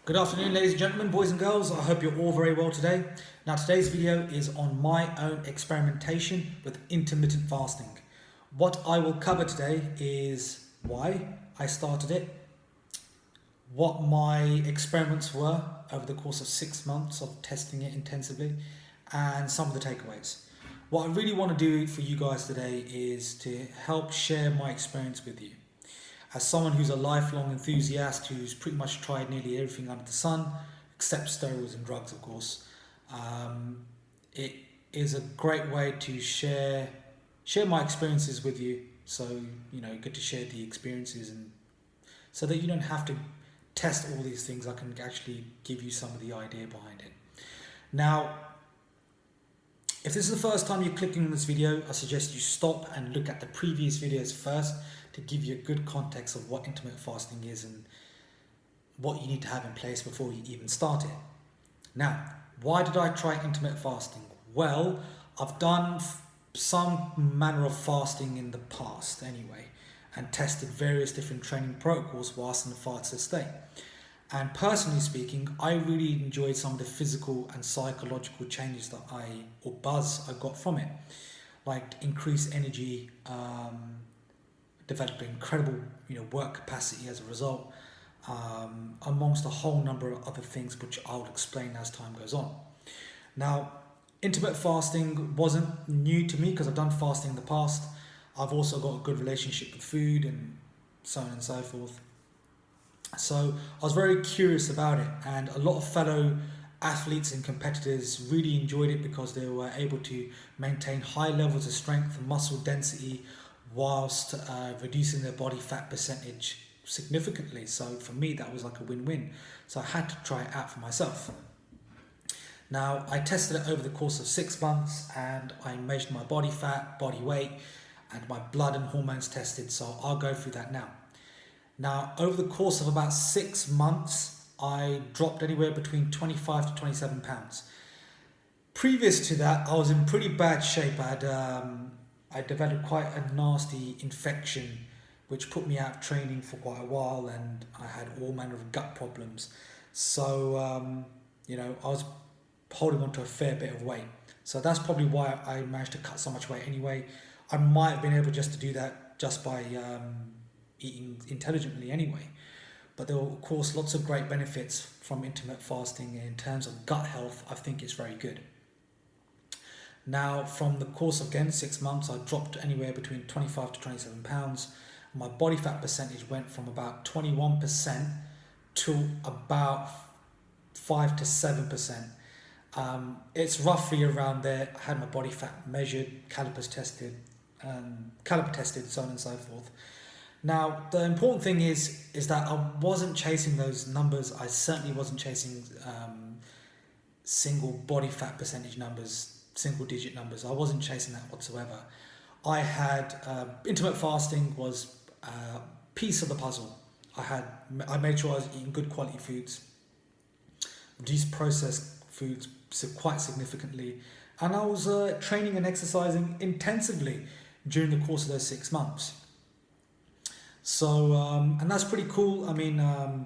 Good afternoon, ladies and gentlemen, boys and girls. I hope you're all very well today. Now, today's video is on my own experimentation with intermittent fasting. What I will cover today is why I started it, what my experiments were over the course of 6 months of testing it intensively, and some of the takeaways. What I really want to do for you guys today is to help share my experience with you. As someone who's a lifelong enthusiast who's pretty much tried nearly everything under the sun, except steroids and drugs, of course, it is a great way to share my experiences with you. So, get to share the experiences, and so that you don't have to test all these things. I can actually give you some of the idea behind it. Now, if this is the first time you're clicking on this video, I suggest you stop and look at the previous videos first to give you a good context of what intermittent fasting is and what you need to have in place before you even start it. Now, why did I try intermittent fasting? Well, I've done some manner of fasting in the past anyway, and tested various different training protocols whilst in the fasted state. And personally speaking, I really enjoyed some of the physical and psychological changes or buzz I got from it, like increased energy, developed incredible work capacity as a result, amongst a whole number of other things which I'll explain as time goes on. Now, intermittent fasting wasn't new to me because I've done fasting in the past. I've also got a good relationship with food and so on and so forth. So I was very curious about it, and a lot of fellow athletes and competitors really enjoyed it because they were able to maintain high levels of strength and muscle density whilst reducing their body fat percentage significantly. So for me, that was like a win-win. So I had to try it out for myself. Now, I tested it over the course of 6 months, and I measured my body fat, body weight, and my blood and hormones tested. So I'll go through that now. Now, over the course of about 6 months, I dropped anywhere between 25 to 27 pounds. Previous to that, I was in pretty bad shape. I developed quite a nasty infection, which put me out of training for quite a while, and I had all manner of gut problems. So, I was holding on to a fair bit of weight. So that's probably why I managed to cut so much weight anyway. I might have been able just to do that just by eating intelligently anyway. But there were, of course, lots of great benefits from intermittent fasting in terms of gut health. I think it's very good. Now, from the course of, again, 6 months, I dropped anywhere between 25 to 27 pounds. My body fat percentage went from about 21% to about 5 to 7%. It's roughly around there. I had my body fat measured, caliper tested, so on and so forth. Now, the important thing is that I wasn't chasing those numbers. I certainly wasn't chasing single body fat percentage numbers, single digit numbers. I wasn't chasing that whatsoever. I had intermittent fasting was a piece of the puzzle. I made sure I was eating good quality foods, reduced processed foods quite significantly, and I was training and exercising intensively during the course of those 6 months. So, and that's pretty cool. I mean, I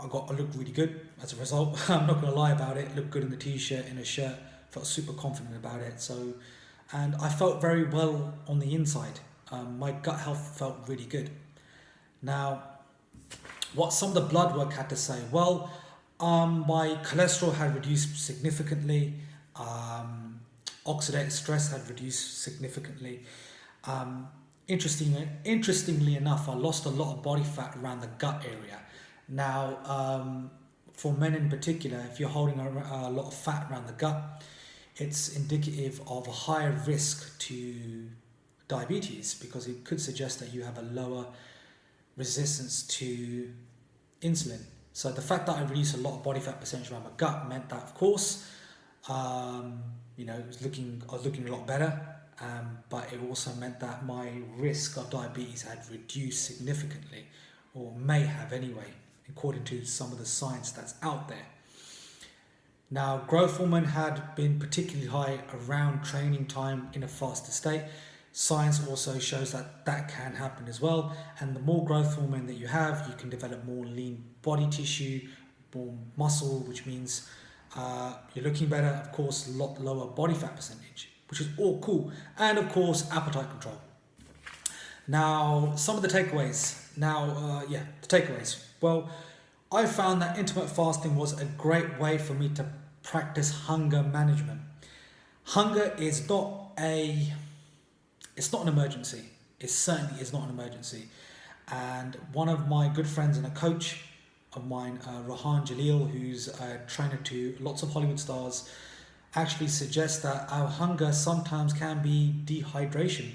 looked really good as a result. I'm not going to lie about it. Looked good in the t-shirt, in a shirt. Felt super confident about it. So, and I felt very well on the inside. My gut health felt really good. Now, what some of the blood work had to say? Well, my cholesterol had reduced significantly. Oxidative stress had reduced significantly. Interestingly enough, I lost a lot of body fat around the gut area. Now, for men in particular, if you're holding a lot of fat around the gut, it's indicative of a higher risk to diabetes, because it could suggest that you have a lower resistance to insulin. So the fact that I reduced a lot of body fat percentage around my gut meant that, of course, I was looking a lot better. But it also meant that my risk of diabetes had reduced significantly, or may have anyway, according to some of the science that's out there. Now, growth hormone had been particularly high around training time in a fasted state. Science also shows that that can happen as well, and the more growth hormone that you have, you can develop more lean body tissue, more muscle, which means you're looking better. Of course, a lot lower body fat percentage, which is all cool. And of course, appetite control. Now, some of the takeaways. The takeaways. Well, I found that intermittent fasting was a great way for me to practice hunger management. Hunger is it's not an emergency. It certainly is not an emergency. And one of my good friends and a coach of mine, Rahan Jalil, who's a trainer to lots of Hollywood stars, actually suggests that our hunger sometimes can be dehydration.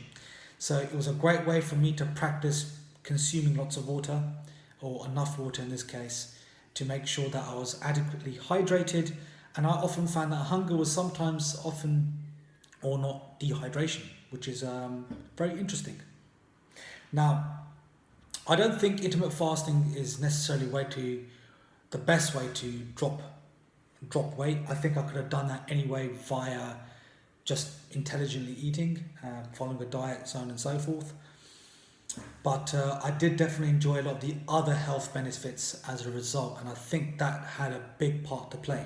So it was a great way for me to practice consuming lots of water, or enough water in this case, to make sure that I was adequately hydrated. And I often found that hunger was sometimes often or not dehydration, which is very interesting. Now, I don't think intermittent fasting is necessarily the best way to drop weight. I think I could have done that anyway via just intelligently eating, following a diet, so on and so forth. But I did definitely enjoy a lot of the other health benefits as a result, and I think that had a big part to play.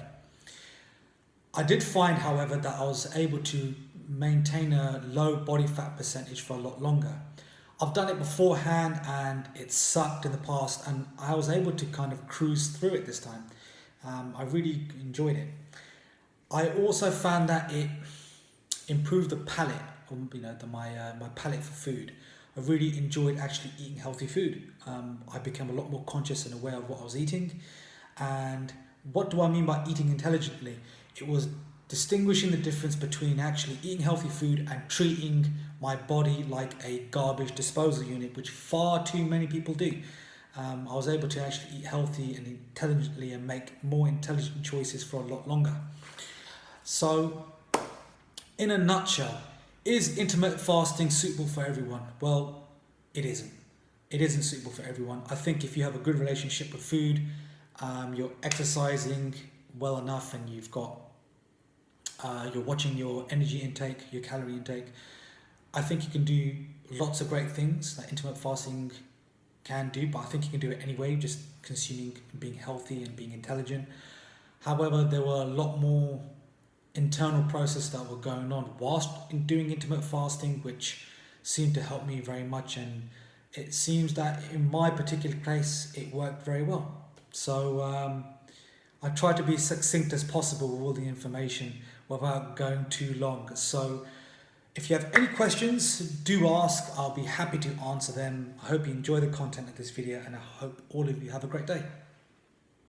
I did find, however, that I was able to maintain a low body fat percentage for a lot longer. I've done it beforehand and it sucked in the past, and I was able to kind of cruise through it this time. I really enjoyed it. I also found that it improved the palate, my palate for food. I really enjoyed actually eating healthy food. I became a lot more conscious and aware of what I was eating. And what do I mean by eating intelligently? It was distinguishing the difference between actually eating healthy food and treating my body like a garbage disposal unit, which far too many people do. I was able to actually eat healthy and intelligently and make more intelligent choices for a lot longer. So, in a nutshell, is intermittent fasting suitable for everyone? Well, it isn't. It isn't suitable for everyone. I think if you have a good relationship with food, you're exercising well enough, and you're watching your energy intake, your calorie intake, I think you can do lots of great things that intermittent fasting can do, but I think you can do it anyway, just consuming and being healthy and being intelligent. However, there were a lot more internal processes that were going on whilst doing intermittent fasting, which seemed to help me very much, and it seems that in my particular case it worked very well. So I tried to be succinct as possible with all the information without going too long. So if you have any questions, do ask. I'll be happy to answer them. I hope you enjoy the content of this video, and I hope all of you have a great day.